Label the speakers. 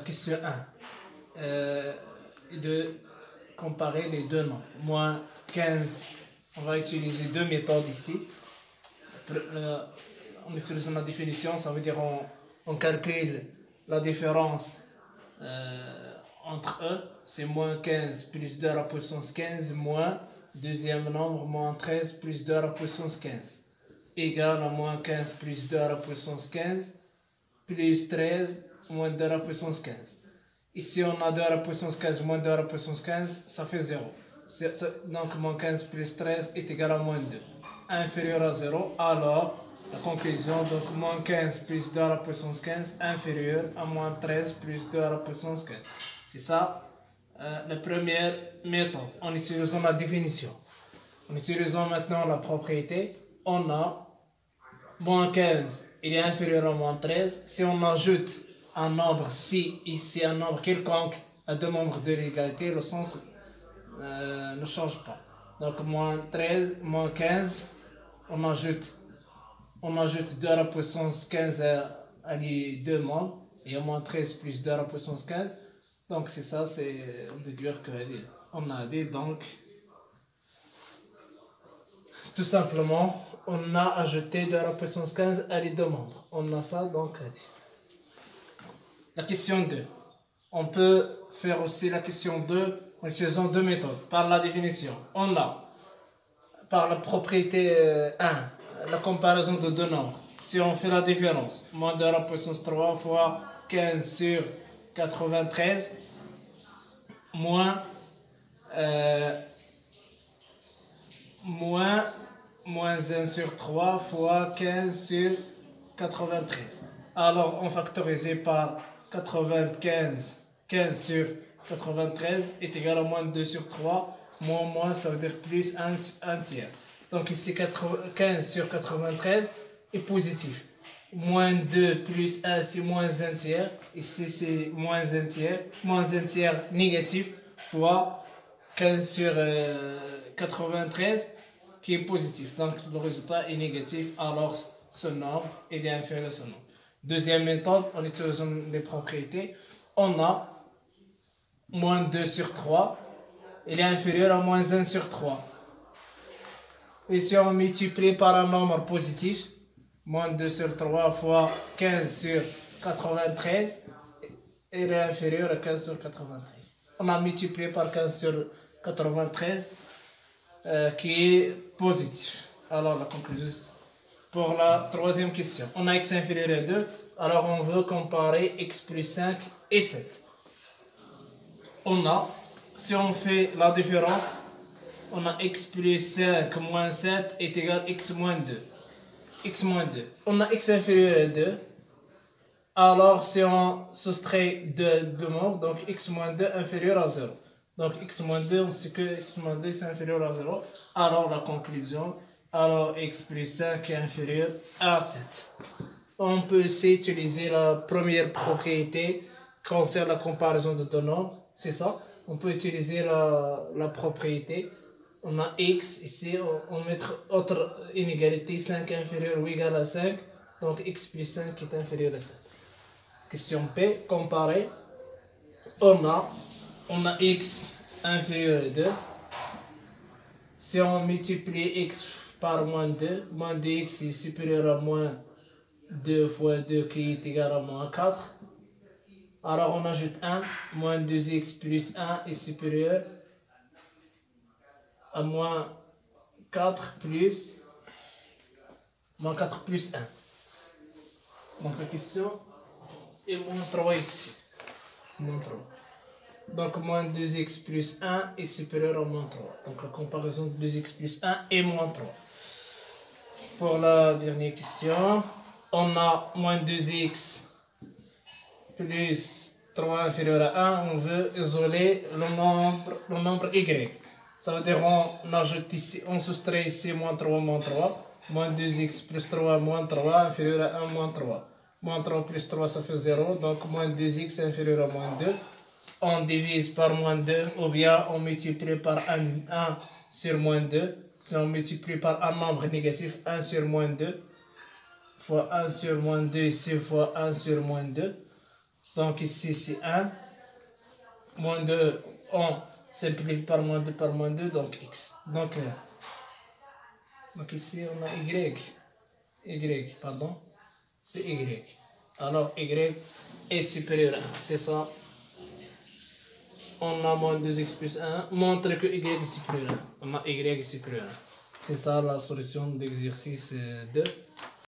Speaker 1: Question 1. De comparer les deux nombres. Moins 15, on va utiliser deux méthodes ici. En utilisant la définition, ça veut dire on calcule la différence entre eux. C'est moins 15 plus 2 à la puissance 15 moins deuxième nombre moins 13 plus 2 à la puissance 15 égale à moins 15 plus 2 à la puissance 15 plus 13 moins 2 à la puissance 15. Ici on a 2 à la puissance 15 moins 2 à la puissance 15, ça fait 0. Donc moins 15 plus 13 est égal à moins 2. Inférieur à 0, alors la conclusion, donc moins 15 plus 2 à la puissance 15 inférieur à moins 13 plus 2 à la puissance 15. C'est ça la première méthode en utilisant la définition. En utilisant maintenant la propriété, on a moins 15, il est inférieur à moins 13. Si on ajoute un nombre si ici, un nombre quelconque à deux nombres de l'égalité, le sens ne change pas. Donc moins 13, moins 15, on ajoute 2 à la puissance 15 à les deux membres, et au moins 13 plus 2 à la puissance 15. Donc c'est ça, c'est on déduire qu'on a dit, donc tout simplement on a ajouté 2 à la puissance 15 à les deux membres. On a ça donc. La question 2. On peut faire aussi la question 2 en utilisant deux méthodes. Par la définition, on a par la propriété 1, la comparaison de deux nombres. Si on fait la différence, moins 2 à la puissance 3 fois 15 sur 93 moins 1 sur 3 fois 15 sur 93. Alors on factorise par 95, 15 sur 93 est égal à moins 2 sur 3, moins, ça veut dire plus 1 tiers. Donc ici 15 sur 93 est positif. Moins 2 plus 1 c'est moins 1 tiers. Ici c'est moins 1 tiers. Moins 1 tiers négatif fois 15 sur 93 qui est positif. Donc le résultat est négatif, alors ce nombre est inférieur à ce nombre. Deuxième méthode, en utilisant les propriétés, on a moins 2 sur 3, il est inférieur à moins 1 sur 3. Et si on multiplie par un nombre positif, moins 2 sur 3 fois 15 sur 93, il est inférieur à 15 sur 93. On a multiplié par 15 sur 93, qui est positif. Alors la conclusion, pour la troisième question, on a x inférieur à 2, alors on veut comparer x plus 5 et 7. On a, si on fait la différence, on a x plus 5 moins 7 est égal à x moins 2. X moins 2. On a x inférieur à 2. Alors si on soustrait 2 membres, donc x moins 2 inférieur à 0. Donc x moins 2, on sait que x moins 2 c'est inférieur à 0. Alors la conclusion, alors x plus 5 est inférieur à 7. On peut aussi utiliser la première propriété concernant la comparaison de deux nombres. C'est ça. On peut utiliser la propriété. On a x ici, on met autre inégalité, 5 inférieur ou égal à 5. Donc x plus 5 est inférieur à 7. Question P, comparer. On a x inférieur à 2. Si on multiplie x par moins 2 x est supérieur à moins 2 fois 2 qui est égal à moins 4. Alors on ajoute 1, moins 2x plus 1 est supérieur à moins 4 plus 1. Donc la question est moins 3 ici. Moins 3. Donc moins 2x plus 1 est supérieur à moins 3. Donc la comparaison de 2x plus 1 est moins 3. Pour la dernière question, on a moins 2x plus 3 inférieur à 1. On veut isoler le nombre y. Ça veut dire on ajoute ici, on soustrait ici moins 3, moins 2x plus 3, moins 3 inférieur à 1, moins 3. Moins 3 plus 3 ça fait 0, donc moins 2x inférieur à moins 2. On divise par moins 2 ou bien on multiplie par 1 sur moins 2. Si on multiplie par un nombre négatif, 1 sur moins 2 fois 1 sur moins 2 ici fois 1 sur moins 2. Donc ici c'est 1. Moins 2, on simplifie par moins 2 par moins 2, donc x. Donc ici on a y, pardon, c'est y. Alors y est supérieur à 1, c'est ça. On a moins 2x plus 1, montre que y est supérieur à 1. On a y est supérieur à 1. C'est ça la solution d'exercice 2.